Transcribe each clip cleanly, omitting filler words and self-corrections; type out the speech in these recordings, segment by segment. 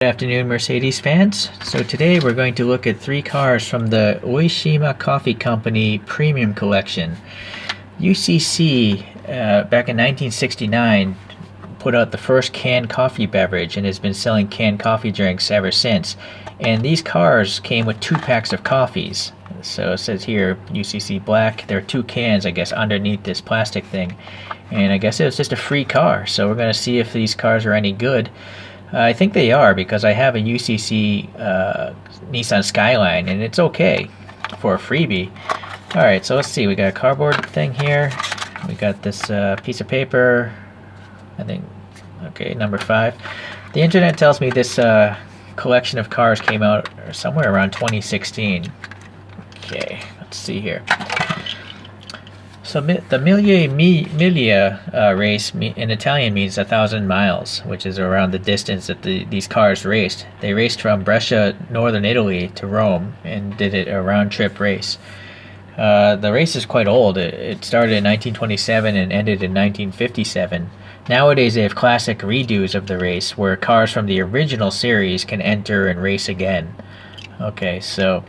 Good afternoon, Mercedes fans. So today we're going to look at three cars from the Oishima Coffee Company Premium Collection. UCC, back in 1969, put out the first canned coffee beverage and has been selling canned coffee drinks ever since. And these cars came with 2 packs of coffees. So it says here, UCC Black. There are 2 cans, I guess, underneath this plastic thing. And I guess it was just a free car. So we're going to see if these cars are any good. I think they are because I have a UCC Nissan Skyline and it's okay for a freebie. Alright, so let's see. We got a cardboard thing here. We got this piece of paper. I think, okay, number 5. The internet tells me this collection of cars came out somewhere around 2016. Okay, let's see here. So the Miglia race in Italian means 1,000 miles, which is around the distance that these cars raced. They raced from Brescia, northern Italy, to Rome and did a round-trip race. The race is quite old. It started in 1927 and ended in 1957. Nowadays they have classic redos of the race where cars from the original series can enter and race again. Okay, so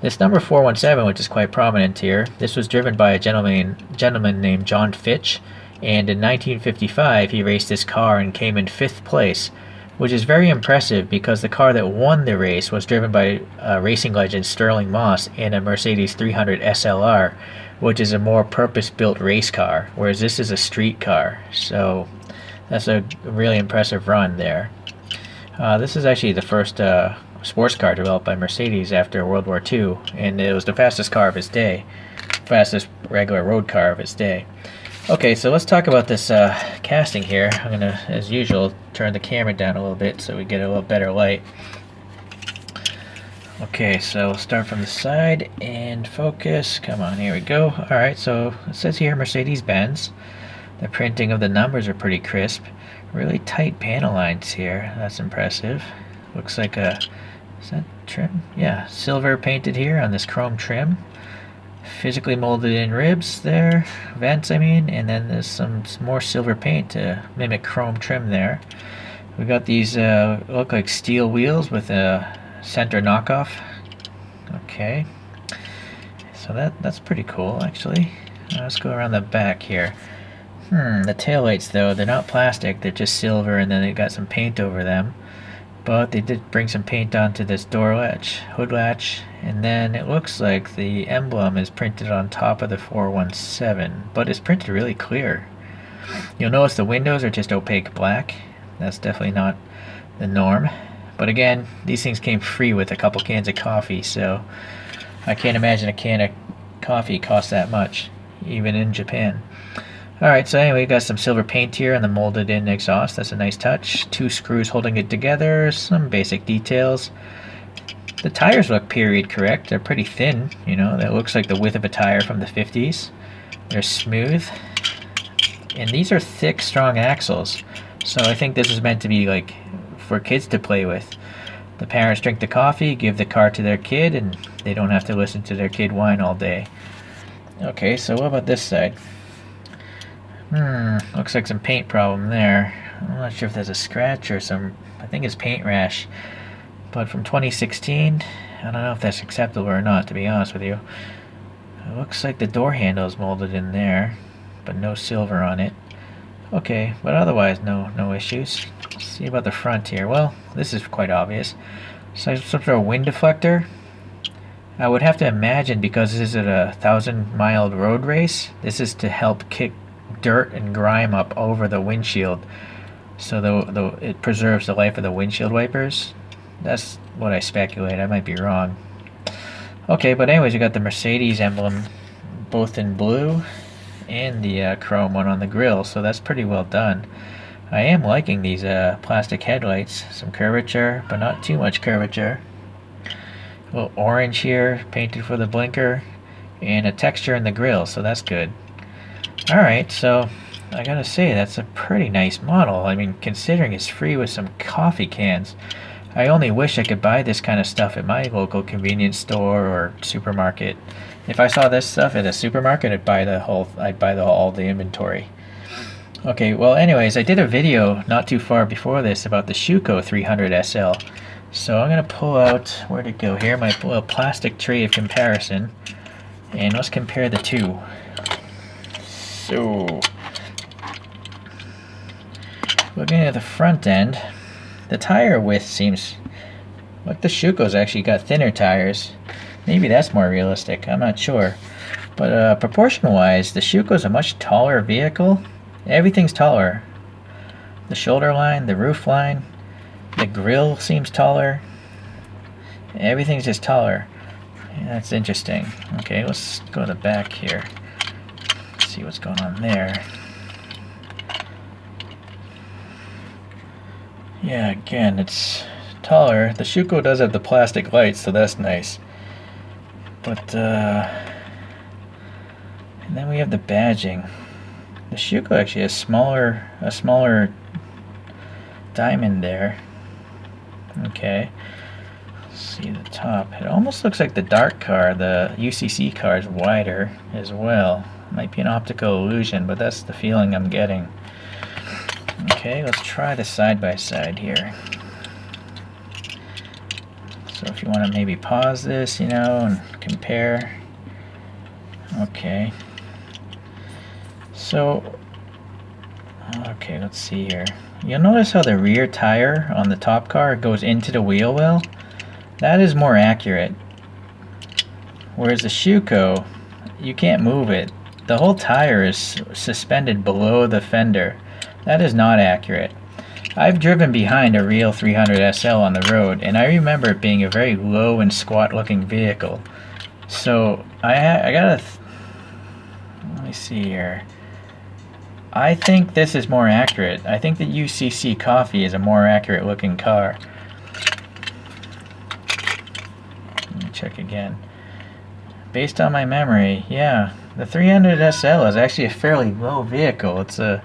this number 417, which is quite prominent here, this was driven by a gentleman named John Fitch, and in 1955 he raced this car and came in 5th place, which is very impressive because the car that won the race was driven by racing legend Sterling Moss in a Mercedes 300 SLR, which is a more purpose-built race car, whereas this is a street car. So that's a really impressive run there. This is actually the first sports car developed by Mercedes after World War II, and it was the fastest car of its day, fastest regular road car of its day. Okay, so let's talk about this casting here. I'm gonna, as usual, turn the camera down a little bit so we get a little better light. Okay, so we'll start from the side and focus. Come on, here we go. Alright, so it says here Mercedes-Benz. The printing of the numbers are pretty crisp. Really tight panel lines here. That's impressive. Looks like a... is that trim? Yeah, silver painted here on this chrome trim. Physically molded in ribs there, vents I mean, and then there's some more silver paint to mimic chrome trim there. We got these look like steel wheels with a center knockoff. Okay, so that's pretty cool actually. Let's go around the back here. The taillights though, they're not plastic, they're just silver and then they got some paint over them. But they did bring some paint onto this door latch, hood latch, and then it looks like the emblem is printed on top of the 417, but it's printed really clear. You'll notice the windows are just opaque black. That's definitely not the norm. But again, these things came free with a couple cans of coffee, so I can't imagine a can of coffee costs that much, even in Japan. Alright, so anyway, we got some silver paint here on the molded in exhaust. That's a nice touch. 2 screws holding it together, some basic details. The tires look period correct. They're pretty thin, you know, that looks like the width of a tire from the 50s. They're smooth. And these are thick, strong axles. So I think this is meant to be like for kids to play with. The parents drink the coffee, give the car to their kid, and they don't have to listen to their kid whine all day. Okay, so what about this side? Looks like some paint problem there. I'm not sure if there's a scratch or some, I think it's paint rash. But from 2016, I don't know if that's acceptable or not, to be honest with you. It looks like the door handle is molded in there, but no silver on it. Okay, but otherwise no issues. Let's see about the front here. Well, this is quite obvious. So some sort of wind deflector. I would have to imagine, because this is a 1,000-mile road race, this is to help kick dirt and grime up over the windshield, so it preserves the life of the windshield wipers. That's what I speculate. I might be wrong. Okay, but anyways, you got the Mercedes emblem both in blue and the chrome one on the grill, so that's pretty well done. I am liking these plastic headlights. Some curvature, but not too much curvature. A little orange here, painted for the blinker, and a texture in the grill, so that's good. Alright, so I gotta say, that's a pretty nice model. I mean, considering it's free with some coffee cans. I only wish I could buy this kind of stuff at my local convenience store or supermarket. If I saw this stuff at a supermarket, I'd buy all the inventory. Okay, well anyways, I did a video not too far before this about the Schuco 300 SL. So I'm going to pull out, where'd it go here, my little plastic tray of comparison. And let's compare the two. So, looking at the front end, the tire width seems like the Schuco's actually got thinner tires. Maybe that's more realistic, I'm not sure. But proportion-wise, the Schuco's a much taller vehicle. Everything's taller. The shoulder line, the roof line, the grille seems taller. Everything's just taller. Yeah, that's interesting. Okay, let's go to the back here. See what's going on there. Yeah, again, it's taller. The Schuco does have the plastic lights, so that's nice. But and then we have the badging. The Schuco actually has a smaller diamond there. Okay. Let's see the top. It almost looks like the dark car, the UCC car, is wider as well. Might be an optical illusion, but that's the feeling I'm getting. Okay, let's try the side-by-side here. So if you want to maybe pause this, you know, and compare. Okay. So, okay, let's see here. You'll notice how the rear tire on the top car goes into the wheel well. That is more accurate. Whereas the Schuco, you can't move it. The whole tire is suspended below the fender. That is not accurate. I've driven behind a real 300 SL on the road, and I remember it being a very low and squat looking vehicle. So I gotta, let me see here. I think this is more accurate. I think the UCC Coffee is a more accurate looking car. Let me check again. Based on my memory, yeah, the 300 SL is actually a fairly low vehicle. It's a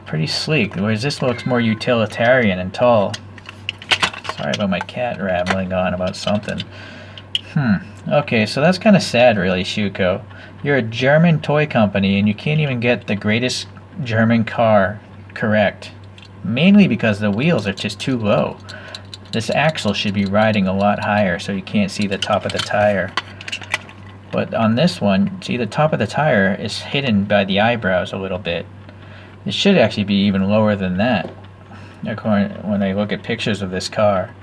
pretty sleek, whereas this looks more utilitarian and tall. Sorry about my cat rattling on about something. Okay, so that's kind of sad, really, Schuco. You're a German toy company and you can't even get the greatest German car correct. Mainly because the wheels are just too low. This axle should be riding a lot higher so you can't see the top of the tire. But on this one, see, the top of the tire is hidden by the eyebrows a little bit. It should actually be even lower than that, when I look at pictures of this car.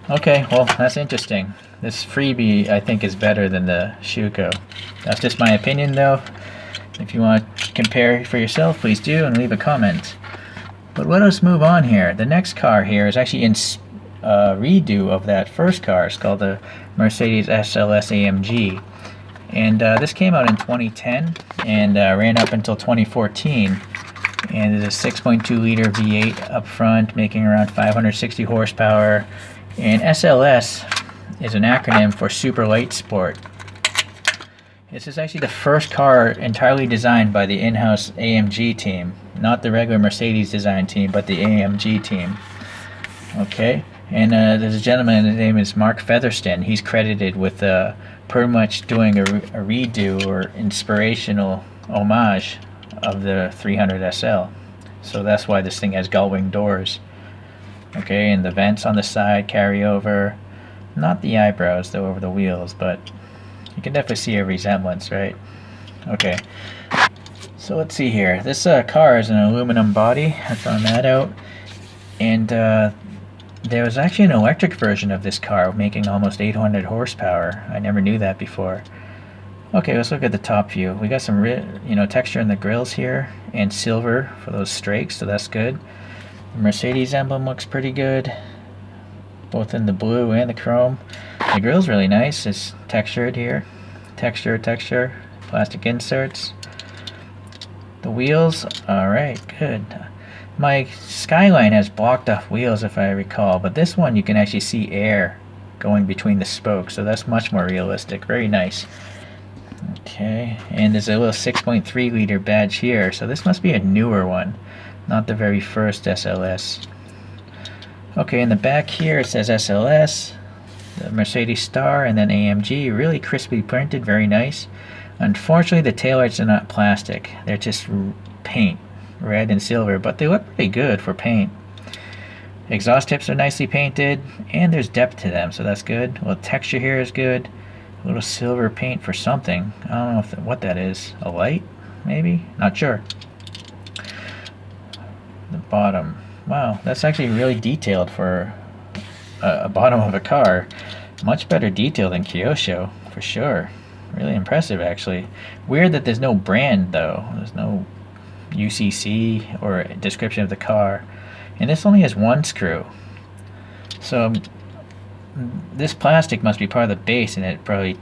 Okay, well, that's interesting. This freebie, I think, is better than the Schuco. That's just my opinion, though. If you want to compare for yourself, please do, and leave a comment. But let us move on here. The next car here is actually in redo of that first car. It's called the Mercedes SLS AMG. And this came out in 2010 and ran up until 2014. And it's a 6.2 liter V8 up front, making around 560 horsepower. And SLS is an acronym for Super Light Sport. This is actually the first car entirely designed by the in-house AMG team. Not the regular Mercedes design team, but the AMG team. Okay, and there's a gentleman, his name is Mark Featherston. He's credited with pretty much doing a redo or inspirational homage of the 300 SL. So that's why this thing has gull-wing doors. Okay, and the vents on the side carry over. Not the eyebrows, though, over the wheels, but you can definitely see a resemblance, right? Okay, so let's see here. This car is an aluminum body. I found that out. And there was actually an electric version of this car making almost 800 horsepower. I never knew that before. Okay, let's look at the top view. We got some texture in the grills here and silver for those strakes, so that's good. The Mercedes emblem looks pretty good, both in the blue and the chrome. The grill's really nice. It's textured here. Texture. Plastic inserts. The wheels, alright, good. My Skyline has blocked off wheels if I recall, but this one you can actually see air going between the spokes, so that's much more realistic. Very nice. Okay, and there's a little 6.3 liter badge here, so this must be a newer one, not the very first SLS. Okay, in the back here it says SLS, the Mercedes star, and then AMG. Really crispy printed, very nice. Unfortunately, the taillights are not plastic, they're just paint. red and silver, but they look pretty good for paint. Exhaust tips are nicely painted, and there's depth to them, so that's good. Well, texture here is good. A little silver paint for something. I don't know what that is. A light, maybe? Not sure. The bottom. Wow, that's actually really detailed for a bottom of a car. Much better detail than Kyosho, for sure. Really impressive, actually. Weird that there's no brand, though. There's no UCC or a description of the car. And this only has one screw. So this plastic must be part of the base, and it probably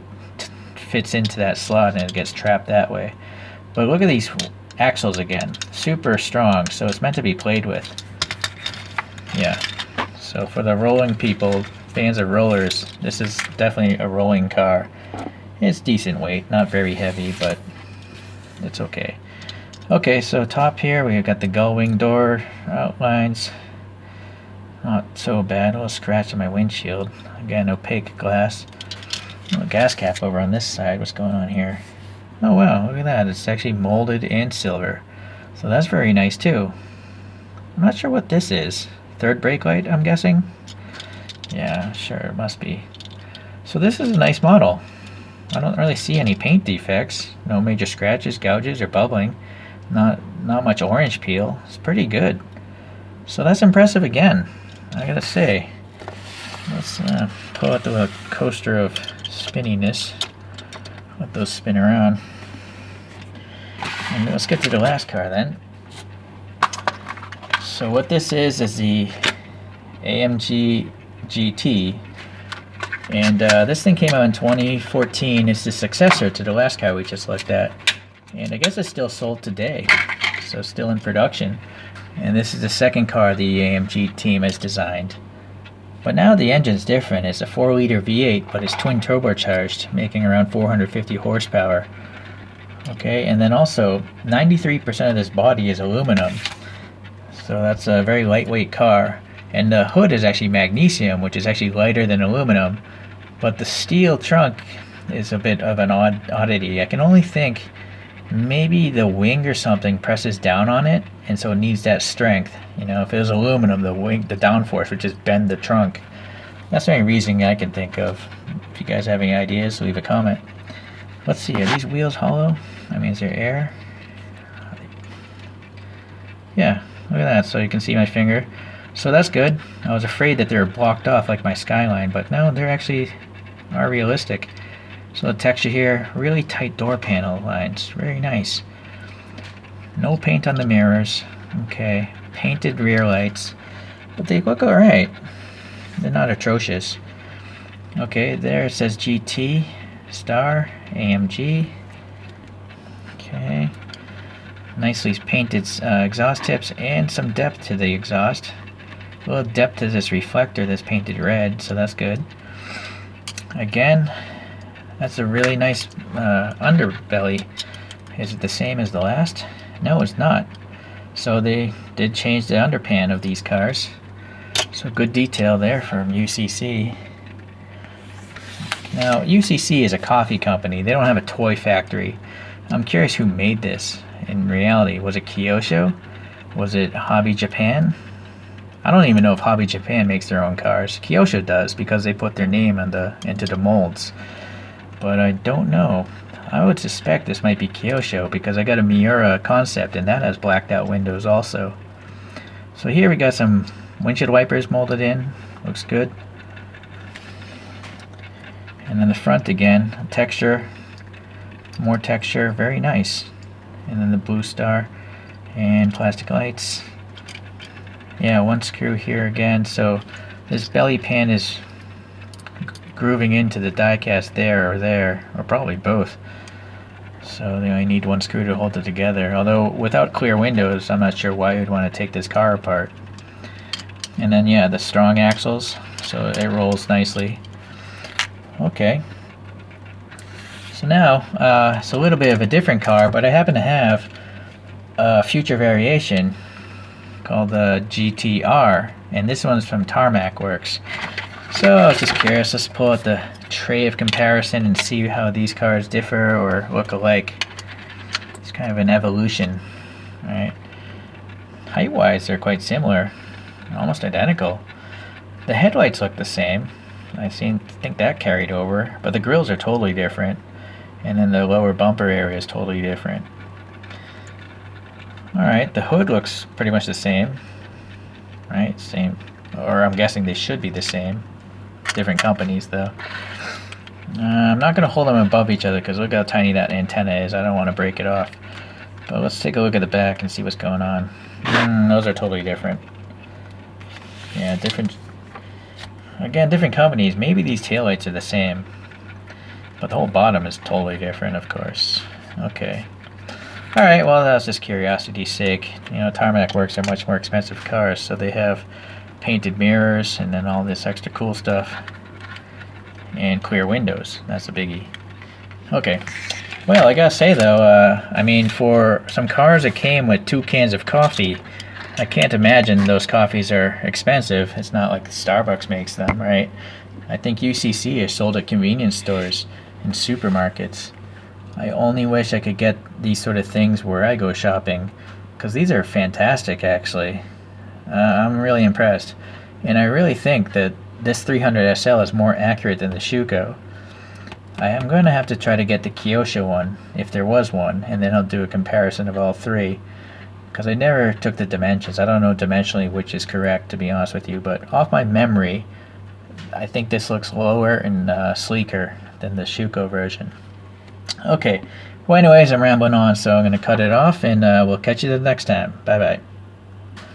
fits into that slot and it gets trapped that way. But look at these axles again. Super strong, so it's meant to be played with. Yeah. So for the rolling people, fans of rollers, this is definitely a rolling car. It's decent weight, not very heavy, but it's okay. Okay, so top here we've got the gull wing door outlines. Not so bad. A little scratch on my windshield. Again, opaque glass. A little gas cap over on this side. What's going on here? Oh wow, look at that. It's actually molded and silver. So that's very nice too. I'm not sure what this is. Third brake light, I'm guessing? Yeah, sure, it must be. So this is a nice model. I don't really see any paint defects. No major scratches, gouges, or bubbling. Not much orange peel. It's pretty good. So that's impressive again, I gotta say. Let's pull out the little coaster of spinniness. Let those spin around. And let's get to the last car then. So what this is the AMG GT. And this thing came out in 2014. It's the successor to the last car we just looked at. And I guess it's still sold today. So still in production. And this is the second car the AMG team has designed. But now the engine's different. It's a 4-liter V8, but it's twin turbocharged, making around 450 horsepower. Okay, and then also 93% of this body is aluminum. So that's a very lightweight car. And the hood is actually magnesium, which is actually lighter than aluminum. But the steel trunk is a bit of an oddity. I can only think maybe the wing or something presses down on it, and so it needs that strength. You know, if it was aluminum, the wing, the downforce would just bend the trunk. That's the only reason I can think of. If you guys have any ideas, leave a comment. Let's see, are these wheels hollow? I mean, is there air? Yeah, look at that, so you can see my finger. So that's good. I was afraid that they were blocked off like my Skyline, but no, they're actually are realistic. So the texture here, really tight door panel lines, very nice. No paint on the mirrors. Okay, painted rear lights, but they look alright. They're not atrocious. Okay, there it says GT, Star, AMG. Okay, nicely painted exhaust tips and some depth to the exhaust. A little depth to this reflector that's painted red, so that's good. Again, that's a really nice underbelly. Is it the same as the last? No, it's not. So they did change the underpan of these cars. So good detail there from UCC. Now, UCC is a coffee company. They don't have a toy factory. I'm curious who made this in reality. Was it Kyosho? Was it Hobby Japan? I don't even know if Hobby Japan makes their own cars. Kyosho does because they put their name on into the molds. But I don't know. I would suspect this might be Kyosho because I got a Miura concept and that has blacked out windows also. So here we got some windshield wipers molded in. Looks good. And then the front again, texture, more texture, very nice. And then the blue star and plastic lights. Yeah, one screw here again, so this belly pan is grooving into the diecast there, or probably both. So they only need one screw to hold it together. Although without clear windows, I'm not sure why you'd want to take this car apart. And then yeah, the strong axles, so it rolls nicely. Okay. So now, it's a little bit of a different car, but I happen to have a future variation called the GTR, and this one's from Tarmac Works. So I was just curious, let's pull out the tray of comparison and see how these cars differ or look alike. It's kind of an evolution, right? height-wise, they're quite similar, almost identical. The headlights look the same. I think that carried over, but the grills are totally different, and then the lower bumper area is totally different. Alright, the hood looks pretty much the same. Right, same, or I'm guessing they should be the same. Different companies though. I'm not going to hold them above each other because look how tiny that antenna is. I don't want to break it off. But let's take a look at the back and see what's going on. Those are totally different. Yeah, different. Again, different companies. Maybe these taillights are the same. But the whole bottom is totally different, of course. Okay. Alright, well, that was just curiosity's sake. You know, Tarmac Works are much more expensive cars, so they have painted mirrors and then all this extra cool stuff. And clear windows. That's a biggie. Okay. Well, I gotta say though, I mean, for some cars that came with 2 cans of coffee, I can't imagine those coffees are expensive. It's not like Starbucks makes them, right? I think UCC is sold at convenience stores and supermarkets. I only wish I could get these sort of things where I go shopping, because these are fantastic, actually. I'm really impressed. And I really think that this 300 SL is more accurate than the Schuco. I am going to have to try to get the Kyosho one, if there was one, and then I'll do a comparison of all three. Because I never took the dimensions. I don't know dimensionally which is correct, to be honest with you, but off my memory, I think this looks lower and sleeker than the Schuco version. Okay, well anyways, I'm rambling on, so I'm going to cut it off, and we'll catch you the next time. Bye-bye.